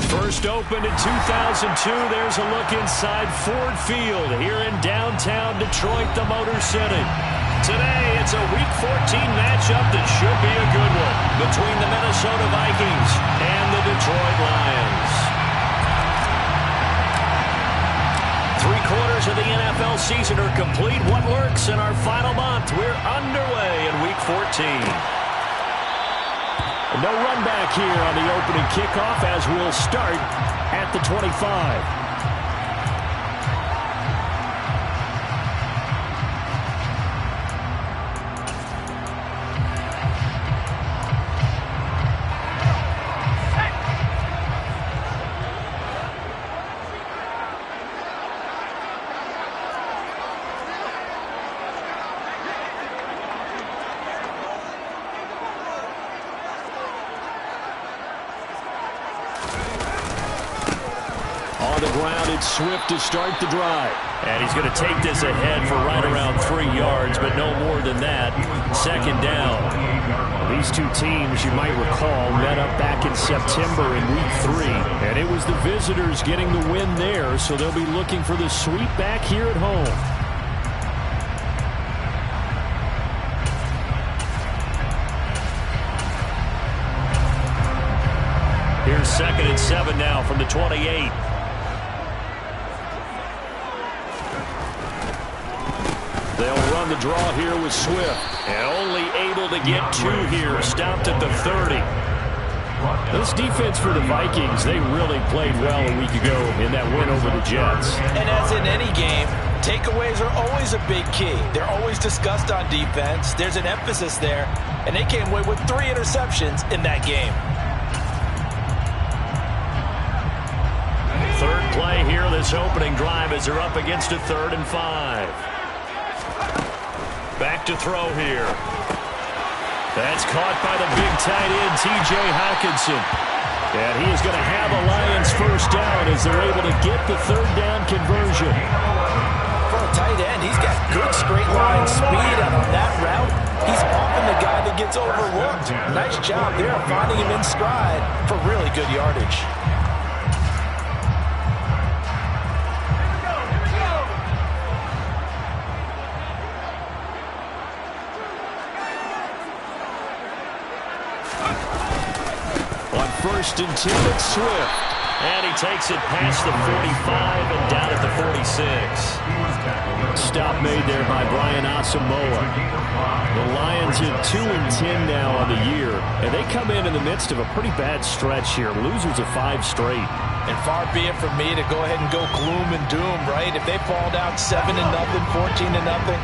First opened in 2002, there's a look inside Ford Field here in downtown Detroit, the Motor City. Today, it's a Week 14 matchup that should be a good one between the Minnesota Vikings and the Detroit Lions. 3/4 of the NFL season are complete. What lurks in our final month? We're underway in Week 14. No run back here on the opening kickoff as we'll start at the 25. On the ground, it's Swift to start the drive. And he's going to take this ahead for right around 3 yards, but no more than that. Second down. These two teams, you might recall, met up back in September in Week 3. And it was the visitors getting the win there, so they'll be looking for the sweep back here at home. Here's 2nd and 7 now from the 28. They'll run the draw here with Swift. And only able to get 2 here. Stopped at the 30. This defense for the Vikings, they really played well a week ago in that win over the Jets. And as in any game, takeaways are always a big key. They're always discussed on defense. There's an emphasis there. And they came away with 3 interceptions in that game. Third play here, this opening drive as they're up against a 3rd and 5. Back to throw here. That's caught by the big tight end, T.J. Hockenson. And he is going to have a Lions first down as they're able to get the 3rd down conversion. For a tight end, he's got good straight line speed, and on that route, he's often the guy that gets overlooked. Nice job there finding him in stride for really good yardage. First and 10, it's Swift. And he takes it past the 45 and down at the 46. Stop made there by Brian Asamoah. The Lions are 2-10 now on the year. And they come in the midst of a pretty bad stretch here. Losers of 5 straight. And far be it from me to go ahead and go gloom and doom, right? If they fall down 7-0, 14-0,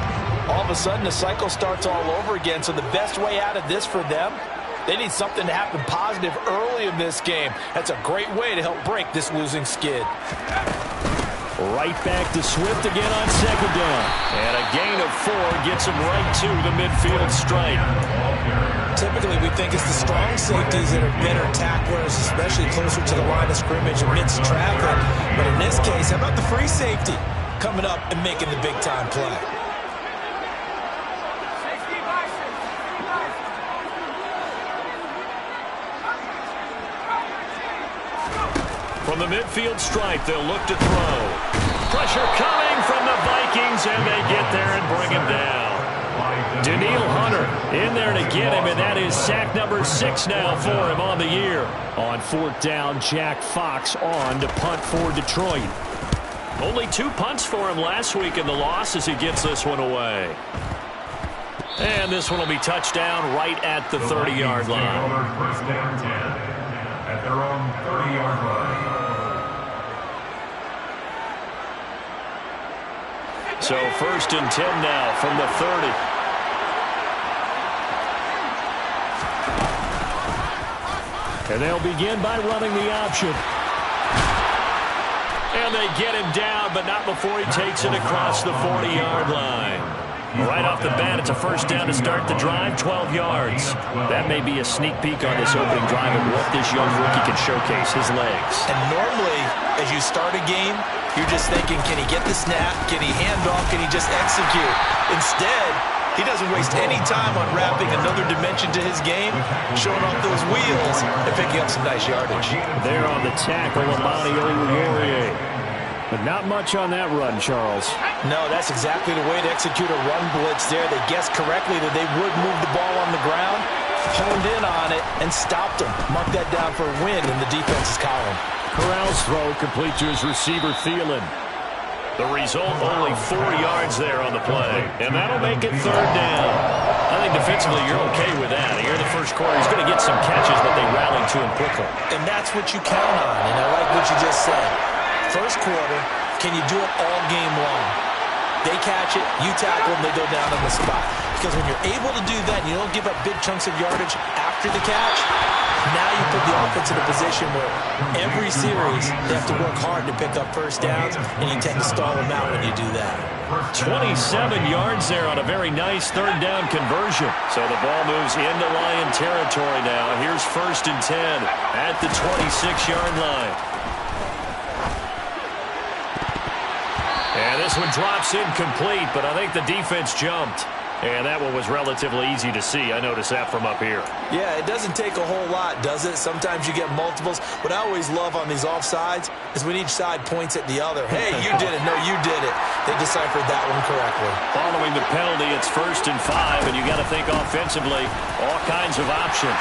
all of a sudden the cycle starts all over again. So the best way out of this for them, they need something to happen positive early in this game. That's a great way to help break this losing skid. Right back to Swift again on 2nd down. And a gain of 4 gets him right to the midfield stripe. Typically, we think it's the strong safeties that are better tacklers, especially closer to the line of scrimmage amidst traffic. But in this case, how about the free safety coming up and making the big-time play? From the midfield stripe, they'll look to throw. Pressure coming from the Vikings, and they get there and bring him down. Danielle Hunter in there to get him, and that is sack number 6 now for him on the year. On 4th down, Jack Fox on to punt for Detroit. Only 2 punts for him last week in the loss as he gets this one away. And this one will be touchdown right at the 30-yard line. First down 10 at their own 30-yard line. So 1st and 10 now from the 30. And they'll begin by running the option. And they get him down, but not before he takes it across the 40-yard line. Right off the bat, it's a first down to start the drive, 12 yards. That may be a sneak peek on this opening drive of what this young rookie can showcase, his legs. And normally, as you start a game, you're just thinking, can he get the snap? Can he hand off? Can he just execute? Instead, He doesn't waste any time unwrapping another dimension to his game, showing off those wheels, and picking up some nice yardage. There on the tackle, Amani Oruwariye. But not much on that run, Charles. No, that's exactly the way to execute a run blitz there. They guessed correctly that they would move the ball on the ground, honed in on it, and stopped them. Mark that down for a win in the defense's column. Corral's throw complete to his receiver, Thielen. The result, only 4 yards there on the play. And that'll make it 3rd down. I think defensively you're okay with that. Here in the first quarter, he's going to get some catches, but they rallied to him quickly. And that's what you count on, and I like what you just said. First quarter, can you do it all game long? They catch it, you tackle them, they go down on the spot. Because when you're able to do that and you don't give up big chunks of yardage after the catch, now you put the offense in a position where every series they have to work hard to pick up first downs, and you tend to stall them out when you do that. 27 yards there on a very nice 3rd down conversion. So the ball moves into Lion territory now. Here's 1st and 10 at the 26-yard line. And this one drops incomplete, but I think the defense jumped. And that one was relatively easy to see. I noticed that from up here. Yeah, it doesn't take a whole lot, does it? Sometimes you get multiples. What I always love on these offsides is when each side points at the other. Hey, you did it. No, you did it. They deciphered that one correctly. Following the penalty, it's 1st and 5, and you got to think offensively, all kinds of options.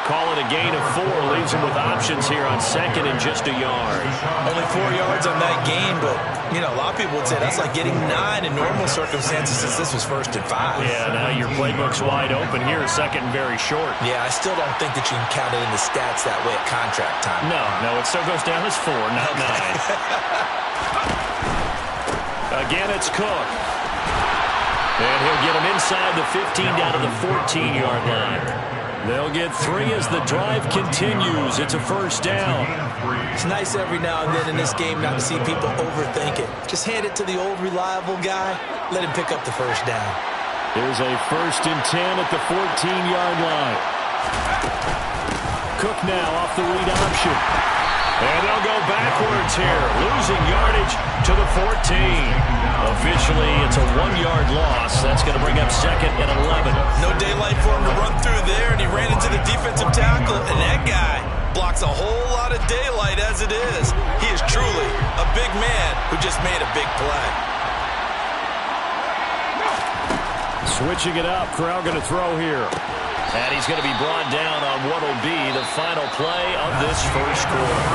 Call it a gain of 4, leaves him with options here on 2nd and just a yard. Only 4 yards on that gain, but, you know, a lot of people would say that's like getting 9 in normal circumstances since this was 1st and 5. Yeah, now your playbook's wide open here, 2nd and very short. Yeah, I still don't think that you can count it in the stats that way at contract time. No, it still goes down as 4, not 9. Again, it's Cook. And he'll get him inside the 15 down to the 14-yard line. They'll get 3 as the drive continues. It's a 1st down. It's nice every now and then in this game not to see people overthink it. Just hand it to the old reliable guy. Let him pick up the 1st down. There's a 1st and 10 at the 14-yard line. Cook now off the read option. And they'll go backwards here, losing yardage to the 14. Officially, it's a 1-yard loss. That's going to bring up 2nd and 11. No daylight for him to run through there, and he ran into the defensive tackle, and that guy blocks a whole lot of daylight as it is. He is truly a big man who just made a big play. Switching it up, Corral going to throw here. And he's going to be brought down on what will be the final play of this first quarter.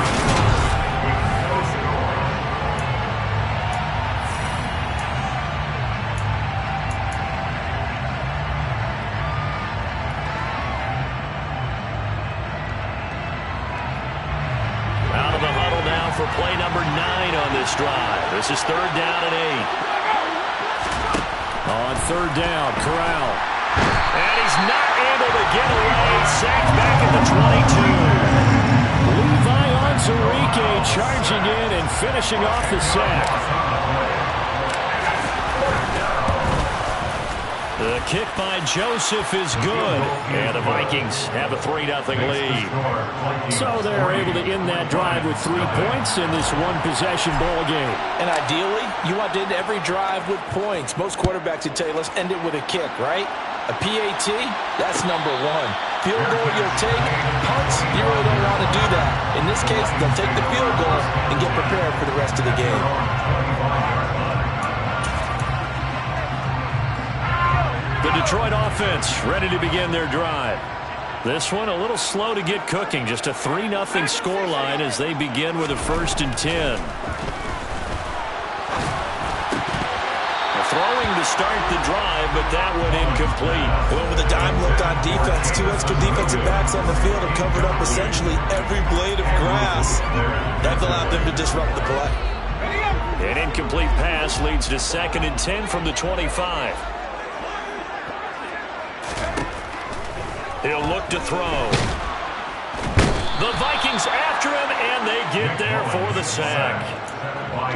For play number 9 on this drive. This is 3rd down and 8. On 3rd down, Corral. And he's not able to get away. Sacked back at the 22. Levi Onwuzurike charging in and finishing off the sack. The kick by Joseph is good, and the Vikings have a 3-0 lead. So they're able to end that drive with 3 points in this one-possession ball game. And ideally, you want to end every drive with points. Most quarterbacks would tell you, let's end it with a kick, right? A PAT, that's number 1. Field goal you'll take, punts, you really don't want to do that. In this case, they'll take the field goal and get prepared for the rest of the game. The Detroit offense ready to begin their drive. This one a little slow to get cooking. Just a 3-0 scoreline as they begin with a 1st and 10. Throwing to start the drive, but that one incomplete. Well, with a dime look on defense, 2 extra defensive backs on the field have covered up essentially every blade of grass. That allowed them to disrupt the play. An incomplete pass leads to 2nd and 10 from the 25. He'll look to throw. The Vikings after him, and they get there for the sack.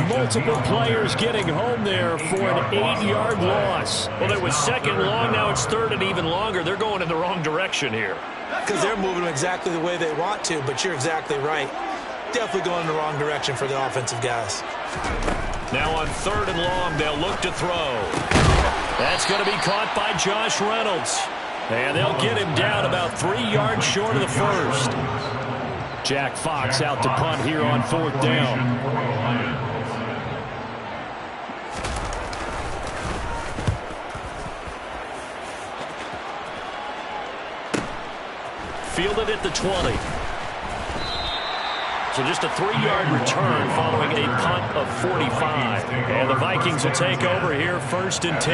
Multiple players getting home there for an 8-yard loss. Well, it was 2nd long. Now it's 3rd and even longer. They're going in the wrong direction here. Because they're moving exactly the way they want to, but you're exactly right. Definitely going in the wrong direction for the offensive guys. Now on 3rd and long, they'll look to throw. That's going to be caught by Josh Reynolds. And they'll get him down about 3 yards short of the first. Jack Fox out to punt here on 4th down. Fielded at the 20. So just a 3-yard return following a punt of 45. And the Vikings will take over here 1st and 10.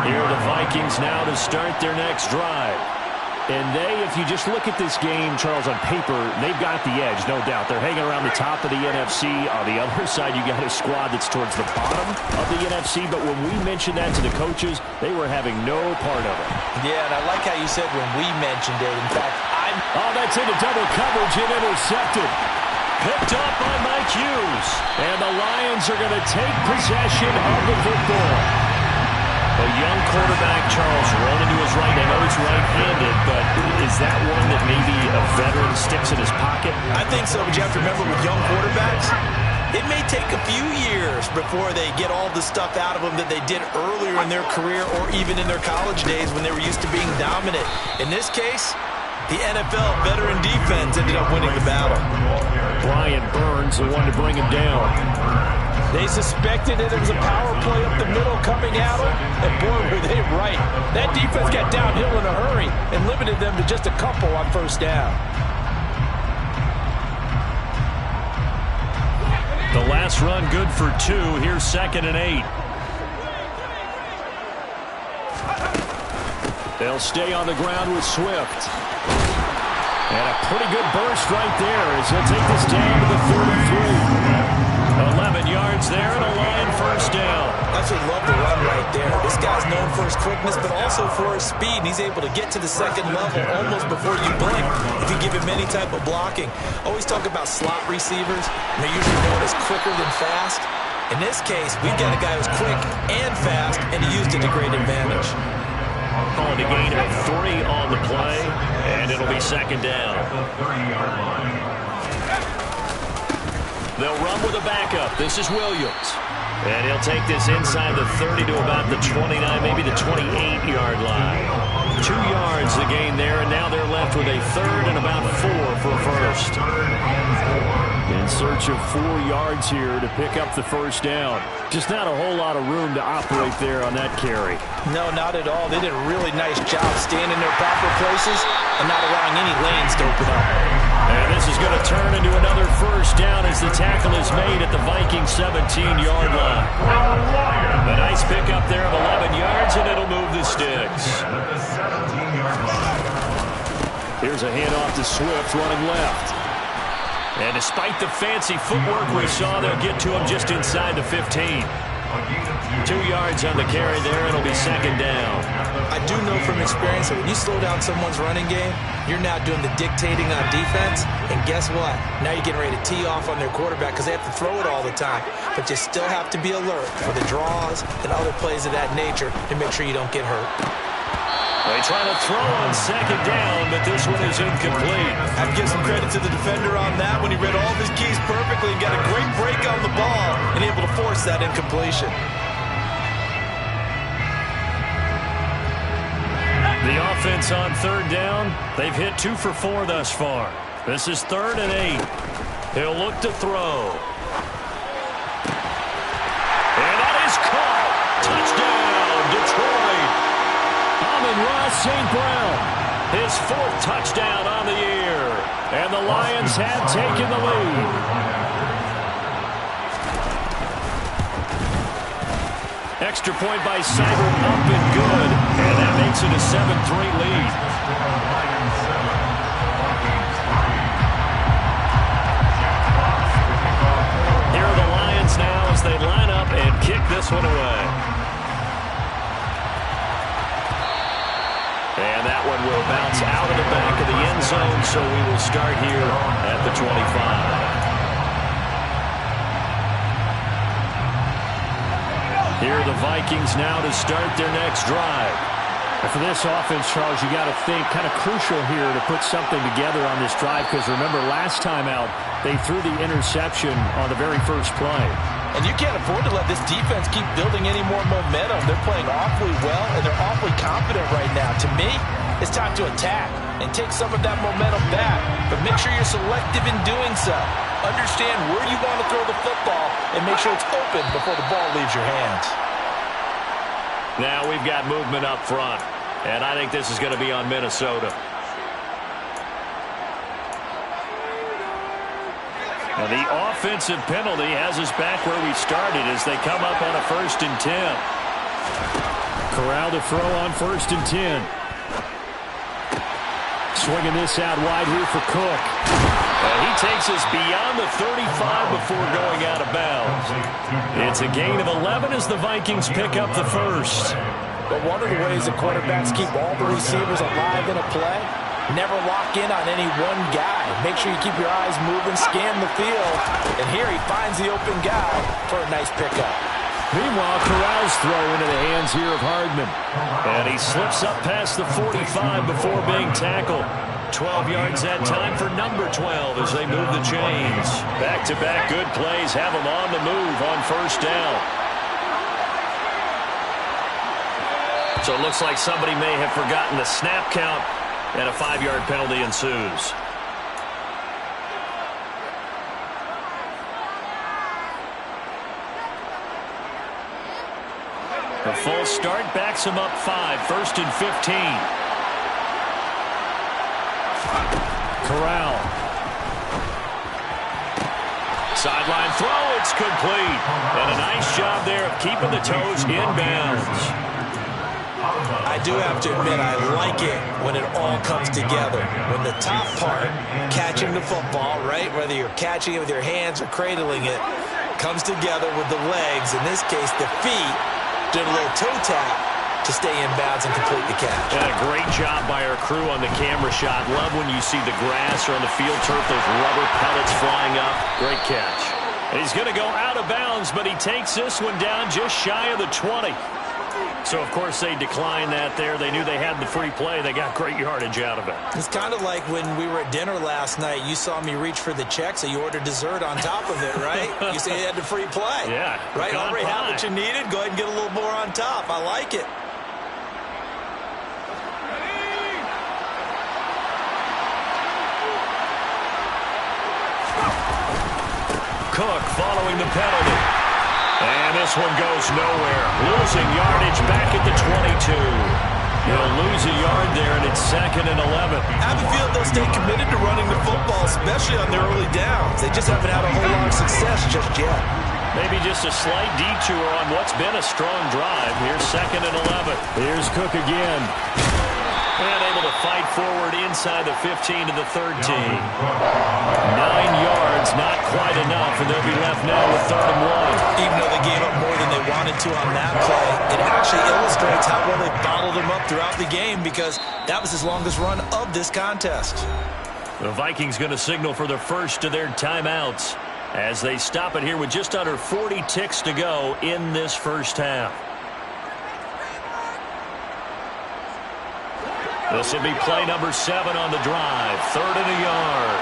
Here are the Vikings now to start their next drive. And if you just look at this game, Charles, on paper, they've got the edge, no doubt. They're hanging around the top of the NFC. On the other side, you got a squad that's towards the bottom of the NFC. But when we mentioned that to the coaches, they were having no part of it. Yeah, and I like how you said when we mentioned it. In fact, oh, that's into double coverage and intercepted. Picked up by Mike Hughes. And the Lions are going to take possession of the football. A young quarterback, Charles, rolling to his right. I know he's right-handed, but is that one that maybe a veteran sticks in his pocket? I think so, but you have to remember with young quarterbacks, it may take a few years before they get all the stuff out of them that they did earlier in their career or even in their college days when they were used to being dominant. In this case, the NFL veteran defense ended up winning the battle. Brian Burns, the one to bring him down. They suspected it was a power play up the middle coming at them, and boy, were they right. That defense got downhill in a hurry and limited them to just a couple on 1st down. The last run good for 2. Here's 2nd and 8. They'll stay on the ground with Swift. And a pretty good burst right there as he'll take this down to the 33. 11 yards there and a Lion 1st down. I just love the run right there. This guy's known for his quickness, but also for his speed. He's able to get to the 2nd level almost before you blink if you give him any type of blocking. Always talk about slot receivers, and they're usually known as quicker than fast. In this case, we've got a guy who's quick and fast, and he used it to great advantage. Calling a gain of 3 on the play, and it'll be 2nd down. They'll run with a backup. This is Williams. And he'll take this inside the 30 to about the 29, maybe the 28-yard line. 2 yards the gain there, and now they're left with a 3rd and about 4 for 1st. In search of 4 yards here to pick up the 1st down. Just not a whole lot of room to operate there on that carry. No, not at all. They did a really nice job staying in their proper places and not allowing any lanes to open up. And this is going to turn into another 1st down as the tackle is made at the Vikings 17-yard line. A nice pickup there of 11 yards, and it'll move the sticks. Here's a handoff to Swift running left. And despite the fancy footwork we saw, they'll get to him just inside the 15. 2 yards on the carry there. It'll be 2nd down. I do know from experience that when you slow down someone's running game, you're now doing the dictating on defense. And guess what? Now you're getting ready to tee off on their quarterback because they have to throw it all the time. But you still have to be alert for the draws and other plays of that nature to make sure you don't get hurt. They try to throw on 2nd down, but this one is incomplete. I have to give some credit to the defender on that when he read all of his keys perfectly and got a great break on the ball and able to force that incompletion. The offense on 3rd down, they've hit 2 for 4 thus far. This is 3rd and 8. He'll look to throw. And that is caught. Touchdown, Detroit. Amon-Ra St. Brown, his 4th touchdown on the year. And the Lions have taken the lead. Extra point by Seibert, up and good. And that makes it a 7-3 lead. Here are the Lions now as they line up and kick this one away. And that one will bounce out of the back of the end zone, so we will start here at the 25. Here are the Vikings now to start their next drive. And for this offense, Charles, you got to think kind of crucial here to put something together on this drive because remember last time out, they threw the interception on the very first play. And you can't afford to let this defense keep building any more momentum. They're playing awfully well, and they're awfully confident right now. To me, it's time to attack and take some of that momentum back. But make sure you're selective in doing so. Understand where you want to throw the football and make sure it's open before the ball leaves your hands. Now we've got movement up front, and I think this is going to be on Minnesota. Now the offensive penalty has us back where we started as they come up on a 1st and 10. Corral to throw on 1st and 10. Swinging this out wide here for Cook. He takes us beyond the 35 before going out of bounds. It's a gain of 11 as the Vikings pick up the first. But one of the ways that quarterbacks keep all the receivers alive in a play, never lock in on any one guy. Make sure you keep your eyes moving, scan the field. And here he finds the open guy for a nice pickup. Meanwhile, Corral's throw into the hands here of Hardman. And he slips up past the 45 before being tackled. 12 yards that time for number 12 as they move the chains. Back-to-back good plays have them on the move on 1st down. So it looks like somebody may have forgotten the snap count, and a 5-yard penalty ensues. The full start backs him up 5, 1st and 15. Corral. Sideline throw, it's complete. And a nice job there of keeping the toes in bounds. I do have to admit, I like it when it all comes together. When the top part, catching the football, right, whether you're catching it with your hands or cradling it, comes together with the legs, in this case the feet, did a little toe tap to stay in bounds and complete the catch. And a great job by our crew on the camera shot. Love when you see the grass or on the field turf, those rubber pellets flying up. Great catch. And he's going to go out of bounds, but he takes this one down just shy of the 20. So, of course, they declined that there. They knew they had the free play. They got great yardage out of it. It's kind of like when we were at dinner last night. You saw me reach for the check, so you ordered dessert on top of it, right? You said you had the free play. Yeah. Right? Already had what you needed. Go ahead and get a little more on top. I like it. Cook following the penalty. And this one goes nowhere. Losing yardage back at the 22. He'll lose a yard there, and it's 2nd and 11. I have a feeling they'll stay committed to running the football, especially on their early downs. They just haven't had a whole lot of success just yet. Maybe just a slight detour on what's been a strong drive. Here's 2nd and 11. Here's Cook again. And able to fight forward inside the 15 to the 13. 9 yards, not quite enough, and they'll be left now with 3rd and 1. Even though they gave up more than they wanted to on that play, it actually illustrates how well they bottled them up throughout the game, because that was his longest run of this contest. The Vikings going to signal for the first of their timeouts as they stop it here with just under 40 ticks to go in this first half. This will be play number 7 on the drive. 3rd and a yard.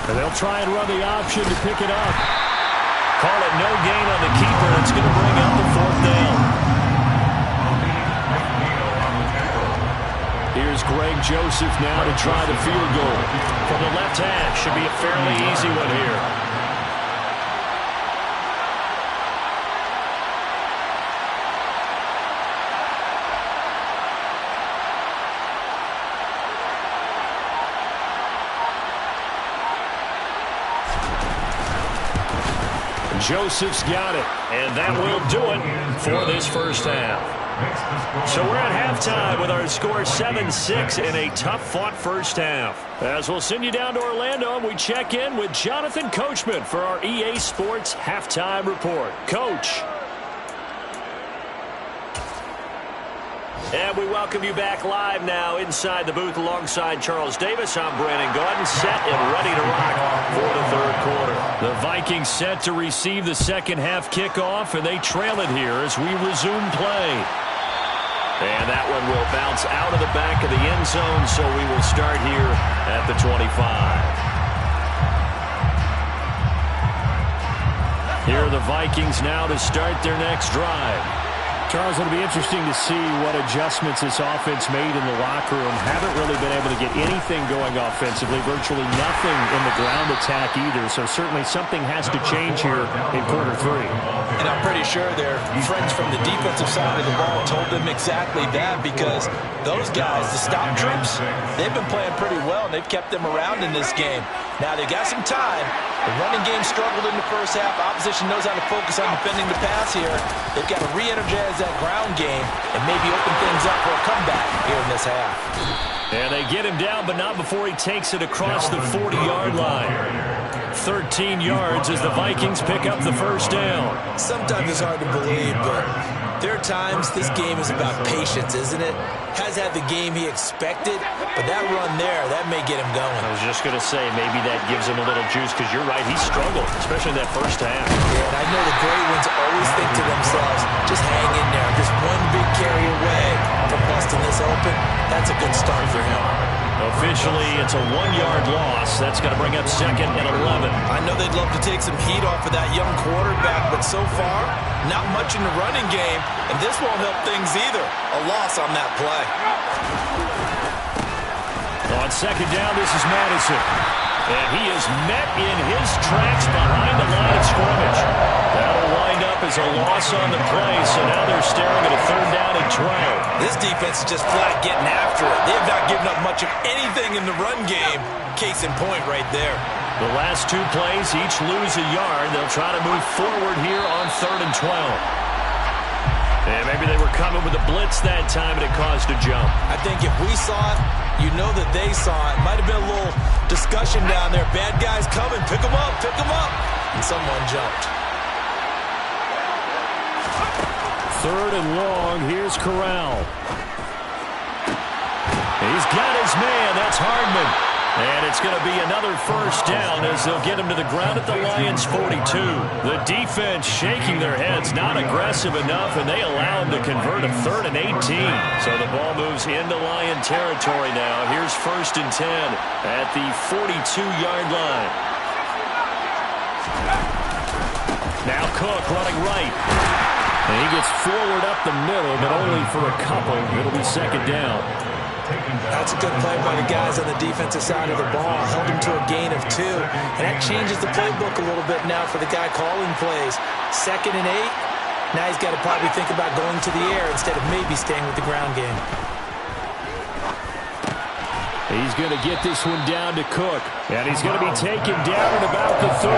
And they'll try and run the option to pick it up. Call it no gain on the keeper. It's going to bring up the 4th down. Here's Greg Joseph now to try the field goal. From the left hash, should be a fairly easy one here. Joseph's got it. And that will do it for this first half. So we're at halftime with our score 7-6 in a tough-fought first half. As we'll send you down to Orlando, and we check in with Jonathan Coachman for our EA Sports Halftime Report. Coach. And we welcome you back live now inside the booth alongside Charles Davis. I'm Brandon Gaudin, set and ready to rock for the 3rd quarter. The Vikings set to receive the second half kickoff, and they trail it here as we resume play. And that one will bounce out of the back of the end zone, so we will start here at the 25. Here are the Vikings now to start their next drive. Charles, it'll be interesting to see what adjustments this offense made in the locker room. Haven't really been able to get anything going offensively, virtually nothing in the ground attack either. So certainly something has to change here in quarter 3. And I'm pretty sure their friends from the defensive side of the ball told them exactly that, because those guys, the stop troops, they've been playing pretty well, and they've kept them around in this game. Now they've got some time. The running game struggled in the first half. Opposition knows how to focus on defending the pass here. They've got to re-energize that ground game and maybe open things up for a comeback here in this half. And they get him down, but not before he takes it across the 40-yard line. 13 yards as the Vikings pick up the first down. Sometimes it's hard to believe, but there are times this game is about patience, isn't it? Has had the game he expected, but that run there, that may get him going. I was just going to say, maybe that gives him a little juice, because you're right, he struggled, especially in that first half. Yeah, and I know the great ones always think to themselves, just hang in there. Just one big carry away from busting this open. That's a good start for him. Officially, it's a 1-yard loss. That's going to bring up 2nd and 11. I know they'd love to take some heat off of that young quarterback, but so far, not much in the running game, and this won't help things either. A loss on that play. On 2nd down, this is Madison. And he is met in his tracks behind the line of scrimmage. That'll wind up as a loss on the play, so now they're staring at a 3rd down and 12. This defense is just flat getting after it. They have not given up much of anything in the run game. Case in point right there. The last 2 plays, each lose a yard. They'll try to move forward here on 3rd and 12. And maybe they were coming with a blitz that time, and it caused a jump. I think if we saw it, you know that they saw it. Might have been a little discussion down there. Bad guys coming. Pick them up. Pick them up. And someone jumped. 3rd and long. Here's Corral. He's got his man. That's Hardman. And it's going to be another first down as they'll get him to the ground at the Lions' 42. The defense shaking their heads, not aggressive enough, and they allow him to convert a 3rd and 18. So the ball moves into Lion territory now. Here's 1st and 10 at the 42-yard line. Now Cook running right. And he gets forward up the middle, but only for a couple. It'll be 2nd down. That's a good play by the guys on the defensive side of the ball. Held him to a gain of 2. And that changes the playbook a little bit now for the guy calling plays. 2nd and 8. Now he's got to probably think about going to the air instead of maybe staying with the ground game. He's going to get this one down to Cook. And he's going to be taken down at about the 33.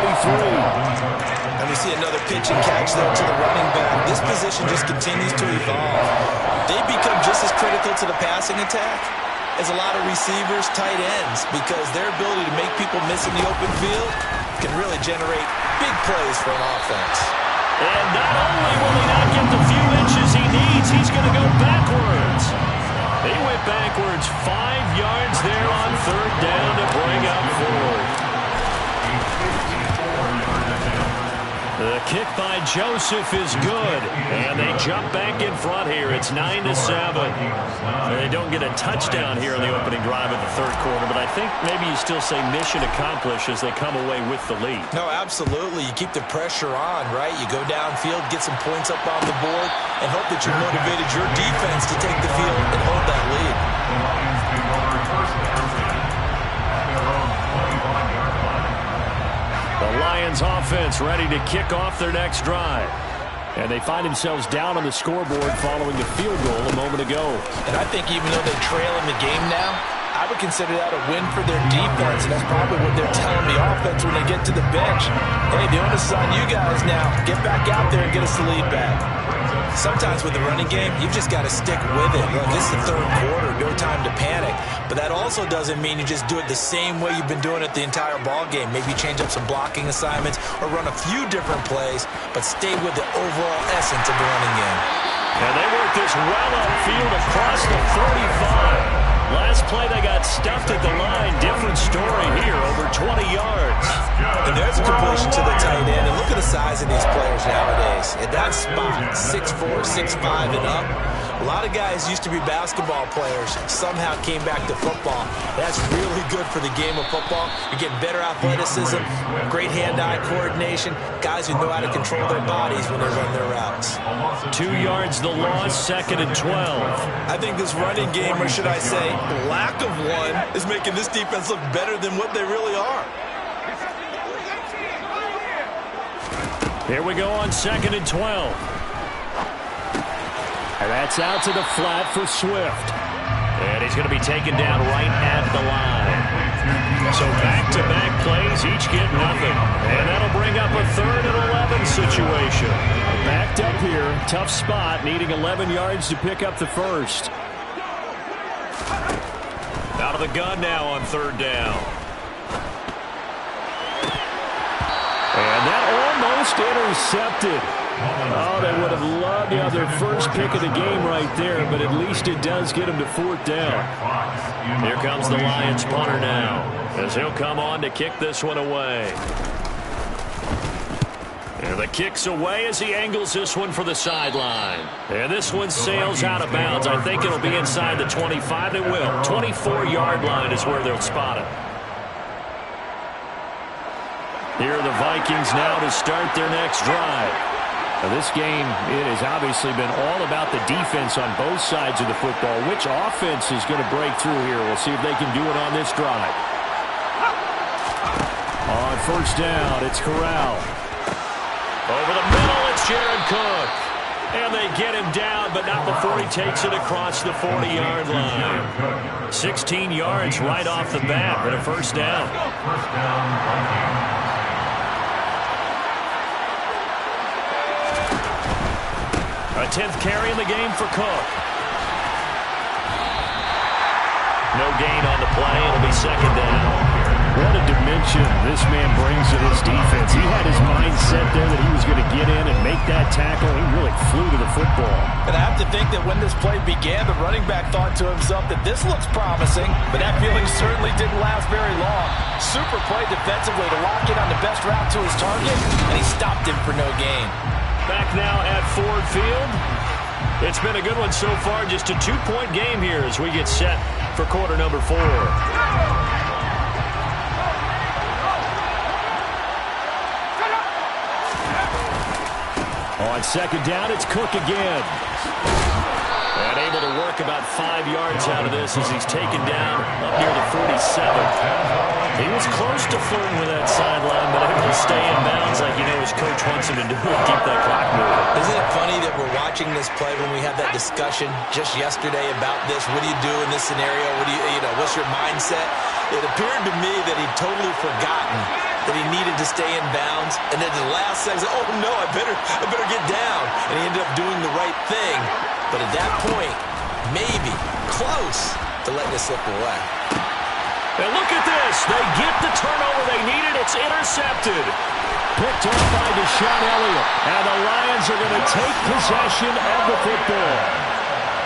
And we see another pitch and catch there to the running back. This position just continues to evolve. They become just as critical to the passing attack as a lot of receivers, tight ends, because their ability to make people miss in the open field can really generate big plays for an offense. And not only will he not get the few inches he needs, he's going to go backwards. He went backwards 5 yards there on 3rd down to bring up 4th. The kick by Joseph is good, and they jump back in front here. It's 9-7. They don't get a touchdown here in the opening drive of the 3rd quarter, but I think maybe you still say mission accomplished as they come away with the lead. No, absolutely. You keep the pressure on, right? You go downfield, get some points up on the board, and hope that you motivated your defense to take the field and hold that lead. The Lions offense ready to kick off their next drive. And they find themselves down on the scoreboard following the field goal a moment ago. And I think even though they trail in the game now, I would consider that a win for their defense, and that's probably what they're telling the offense when they get to the bench. Hey, the onus is on you guys now. Get back out there and get us the lead back. Sometimes with the running game, you've just got to stick with it. Look, this is the 3rd quarter, no time to panic. But that also doesn't mean you just do it the same way you've been doing it the entire ball game. Maybe change up some blocking assignments or run a few different plays, but stay with the overall essence of the running game. And they work this well upfield across the 35. Last play, they got stuffed at the line. Different story here, over 20 yards. And there's a completion to the tight end. And look at the size of these players nowadays. At that spot, 6'4", 6'5", and up. A lot of guys used to be basketball players, somehow came back to football. That's really good for the game of football. You're getting better athleticism, great hand-eye coordination, guys who know how to control their bodies when they run their routes. 2 yards the loss, 2nd and 12. I think this running game, or should I say lack of one, is making this defense look better than what they really are. Here we go on 2nd and 12. And that's out to the flat for Swift. And he's going to be taken down right at the line. So back-to-back plays, each get nothing. And that'll bring up a 3rd and 11 situation. Backed up here, tough spot, needing 11 yards to pick up the first. Out of the gun now on 3rd down. And that almost intercepted. Oh, they would have loved to have their first pick of the game right there, but at least it does get them to 4th down. Here comes the Lions punter now, as he'll come on to kick this one away. And the kick's away as he angles this one for the sideline. And this one sails out of bounds. I think it'll be inside the 25. It will. 24-yard line is where they'll spot it. Here are the Vikings now to start their next drive. Now this game, it has obviously been all about the defense on both sides of the football. Which offense is going to break through here? We'll see if they can do it on this drive. On 1st down, it's Corral. Over the middle, it's Jared Cook. And they get him down, but not before he takes it across the 40-yard line. 16 yards right off the bat, but a 1st down. A 10th carry in the game for Cook. No gain on the play. It'll be 2nd down. What a dimension this man brings to this defense. He had his mind set there that he was going to get in and make that tackle. He really flew to the football. And I have to think that when this play began, the running back thought to himself that this looks promising, but that feeling certainly didn't last very long. Super play defensively to lock in on the best route to his target, and he stopped him for no gain. Back now at Ford Field. It's been a good one so far. Just a 2-point game here as we get set for quarter number 4. On 2nd down, it's Cook again. And able to work about 5 yards out of this as he's taken down up near the 47. He was close to flirting with that sideline, but able to stay in bounds like you know his coach wants him to do and keep that clock moving. Isn't it funny that we're watching this play when we had that discussion just yesterday about this? What do you do in this scenario? What do you know, what's your mindset? It appeared to me that he'd totally forgotten that he needed to stay in bounds, and then the last second, oh no, I better get down. And he ended up doing the right thing. But at that point, maybe close to letting it slip away. And look at this. They get the turnover they needed. It's intercepted. Picked off by Deshaun Elliott. And the Lions are going to take possession of the football.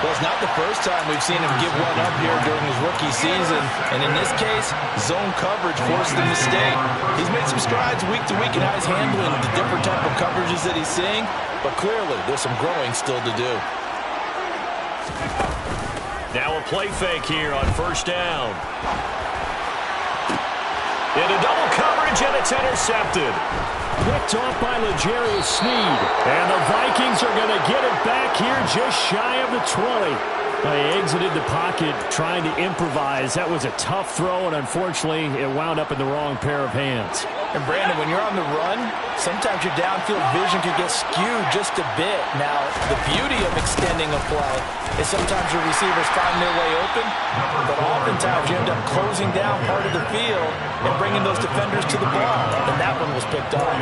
Well, it's not the first time we've seen him give one up here during his rookie season. And in this case, zone coverage forced the mistake. He's made some strides week to week in how he's handling the different type of coverages that he's seeing. But clearly, there's some growing still to do. Now a play fake here on 1st down. Into double coverage, and it's intercepted. Picked off by L'Jarius Sneed. And the Vikings are going to get it back here just shy of the 20. They exited the pocket trying to improvise. That was a tough throw, and unfortunately, it wound up in the wrong pair of hands. And Brandon, when you're on the run, sometimes your downfield vision can get skewed just a bit. Now, the beauty of extending a play is sometimes your receivers find their way open, but oftentimes you end up closing down part of the field and bringing those defenders to the ball. And that one was picked off.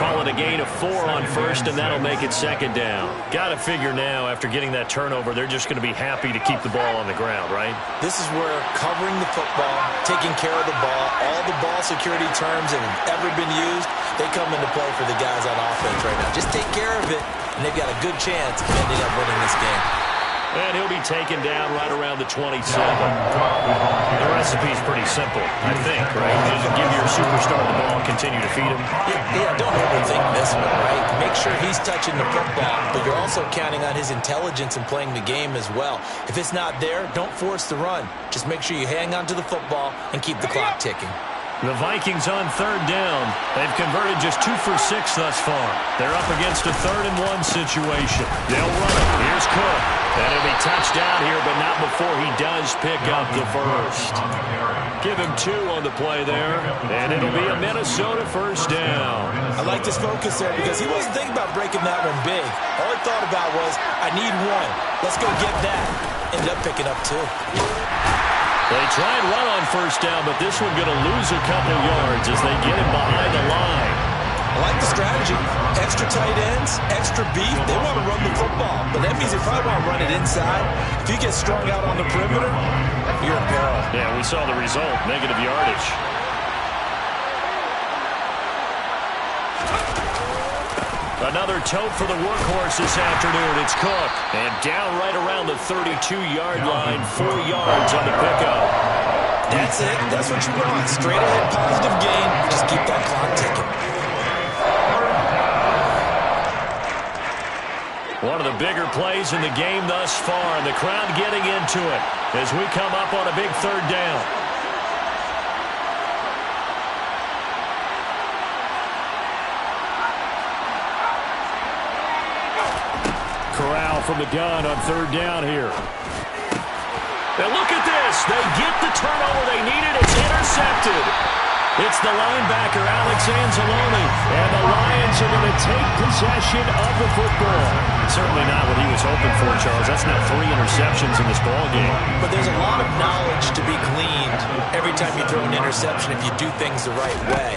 Call it a gain of 4 on 1st, and that'll make it 2nd down. Got to figure now, after getting that turnover, they're just going to be happy to keep the ball on the ground, right? This is where covering the football, taking care of the ball, all the ball security terms that have ever been used, they come into play for the guys on offense right now. Just take care of it, and they've got a good chance of ending up winning this game. And he'll be taken down right around the 27. The recipe's pretty simple, I think, right? You just give your superstar the ball, continue to feed him. Yeah, don't overthink this one, right? Make sure he's touching the football, but you're also counting on his intelligence and playing the game as well. If it's not there, don't force the run. Just make sure you hang on to the football and keep the clock ticking. The Vikings on third down. They've converted just 2 for 6 thus far. They're up against a 3rd-and-1 situation. They'll run it. Here's Cook. And he'll be touched down here, but not before he does pick up the first. Give him 2 on the play there, and it'll be a Minnesota first down. I like his focus there because he wasn't thinking about breaking that one big. All he thought about was, I need 1. Let's go get that. Ended up picking up 2. They try and run on first down, but this one going to lose a couple yards as they get him behind the line. I like the strategy. Extra tight ends, extra beef. They want to run the football, but that means they probably want to run it inside. If you get strung out on the perimeter, you're in peril. Yeah, we saw the result, negative yardage. Another tote for the workhorse this afternoon. It's Cook. And down right around the 32-yard line, 4 yards on the pickup. That's it. That's what you want. Straight ahead, positive gain. Just keep that clock ticking. One of the bigger plays in the game thus far. And the crowd getting into it as we come up on a big 3rd down. Corral from the gun on 3rd down here. And look at this. They get the turnover they needed. It's intercepted. It's the linebacker, Alex Anzalone, and the Lions are going to take possession of the football. Certainly not what he was hoping for, Charles. That's now 3 interceptions in this ballgame. But there's a lot of knowledge to be gleaned every time you throw an interception if you do things the right way.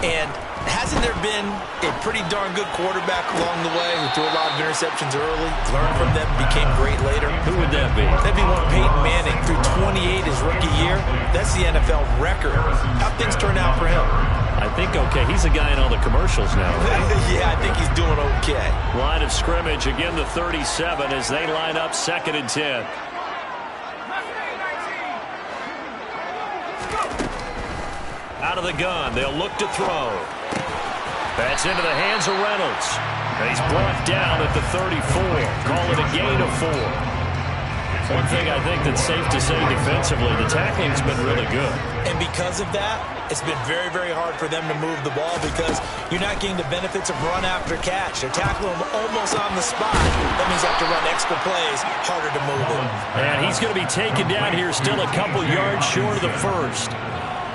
And hasn't there been a pretty darn good quarterback along the way who threw a lot of interceptions early, learned from them, became great later? Who would that be? That'd be one Peyton Manning. Threw 28 his rookie year. That's the NFL record. How'd things turn out for him? I think okay. He's a guy in all the commercials now, right? Yeah, I think he's doing okay. Line of scrimmage, again the 37 as they line up 2nd and 10. Out of the gun, they'll look to throw. That's into the hands of Reynolds. And he's brought down at the 34. Call it a gain of 4. One thing I think that's safe to say defensively, the tackling's been really good. And because of that, it's been very, very hard for them to move the ball because you're not getting the benefits of run after catch. They're tackling him almost on the spot. That means they have to run extra plays, harder to move him. And he's going to be taken down here still a couple yards short of the first.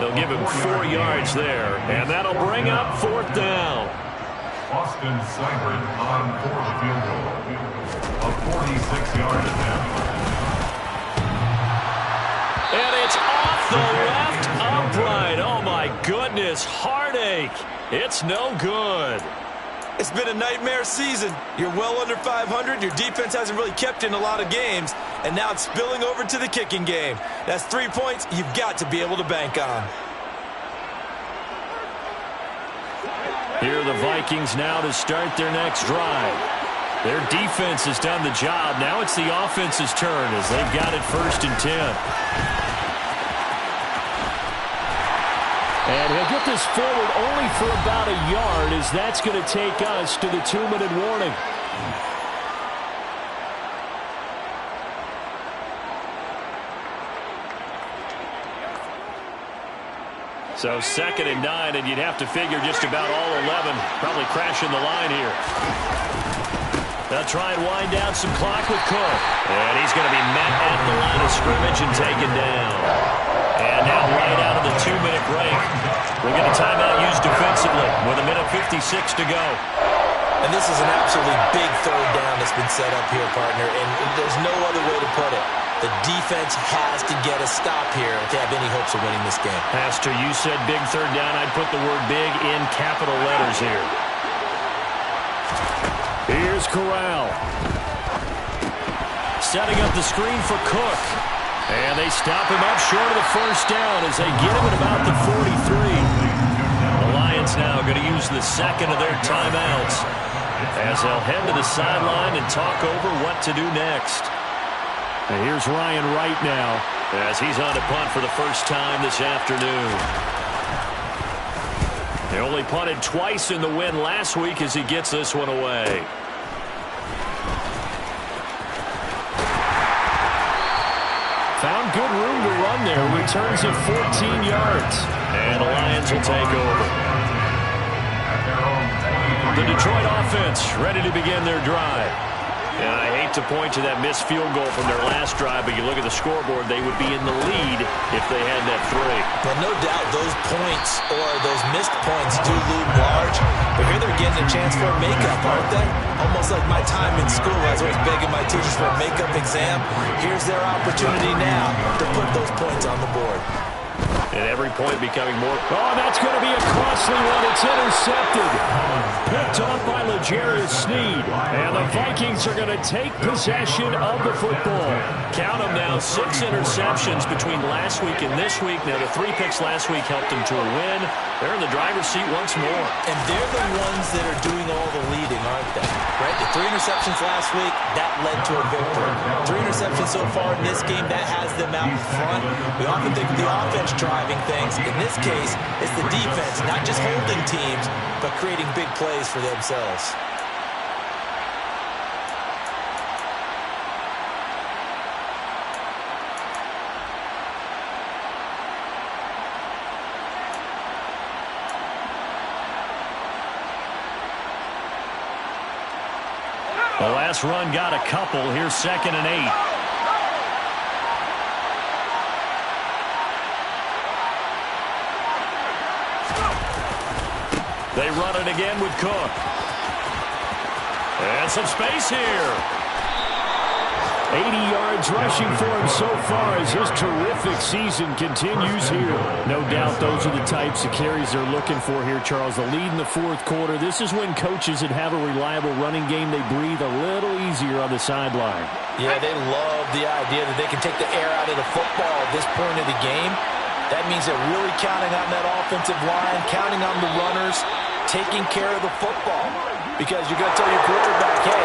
They'll give him 4 yards there, and that'll bring up 4th down. Austin Seibert on for the field goal. A 46-yard attempt. And it's off the left upright. Oh, my goodness. Heartache. It's no good. It's been a nightmare season. You're well under 500. Your defense hasn't really kept in a lot of games. And now it's spilling over to the kicking game. That's 3 points you've got to be able to bank on. Here are the Vikings now to start their next drive. Their defense has done the job. Now it's the offense's turn as they've got it 1st and 10. And he'll get this forward only for about a yard as that's going to take us to the 2-minute warning. So 2nd and 9, and you'd have to figure just about all 11 probably crashing the line here. They'll try and wind down some clock with Cook. And he's going to be met at the line of scrimmage and taken down. And now right out of the 2-minute break, we'll get a timeout used defensively with 1:56 to go. And this is an absolutely big 3rd down that's been set up here, partner, and there's no other way to put it. The defense has to get a stop here if they have any hopes of winning this game. Pastor, you said big 3rd down. I'd put the word big in capital letters here. Here's Corral. Setting up the screen for Cook. And they stop him up short of the 1st down as they get him at about the 43. The Lions now going to use the 2nd of their timeouts as they'll head to the sideline and talk over what to do next. And here's Ryan Wright now. As he's on to punt for the first time this afternoon. They only punted twice in the win last week as he gets this one away. Found good room to run there. Returns it 14 yards. And the Lions will take over. The Detroit offense ready to begin their drive. And I hate to point to that missed field goal from their last drive, but you look at the scoreboard, they would be in the lead if they had that three. Well, no doubt those points or those missed points do loom large, but here they're getting a chance for a makeup, aren't they? Almost like my time in school. I was always begging my teachers for a makeup exam. Here's their opportunity now to put those points on the board. And every point becoming more. Oh, that's going to be a costly one. It's intercepted. Picked off by L'Jarius Sneed. And the Vikings are going to take possession of the football. Count them now, 6 interceptions between last week and this week. Now, the 3 picks last week helped them to a win. They're in the driver's seat once more. And they're the ones that are doing all the leading, aren't they? Right? The 3 interceptions last week, that led to a victory. 3 interceptions so far in this game, that has them out in front. We often think of the offense driving things. In this case, it's the defense, not just holding teams, but creating big plays for themselves. The last run got a couple. Here's 2nd and 8. They run it again with Cook. And some space here. 80 yards rushing for him so far as his terrific season continues here. No doubt those are the types of carries they're looking for here, Charles. The lead in the 4th quarter. This is when coaches that have a reliable running game, they breathe a little easier on the sideline. Yeah, they love the idea that they can take the air out of the football at this point of the game. That means they're really counting on that offensive line, counting on the runners, taking care of the football. Because you're going to tell your quarterback, hey,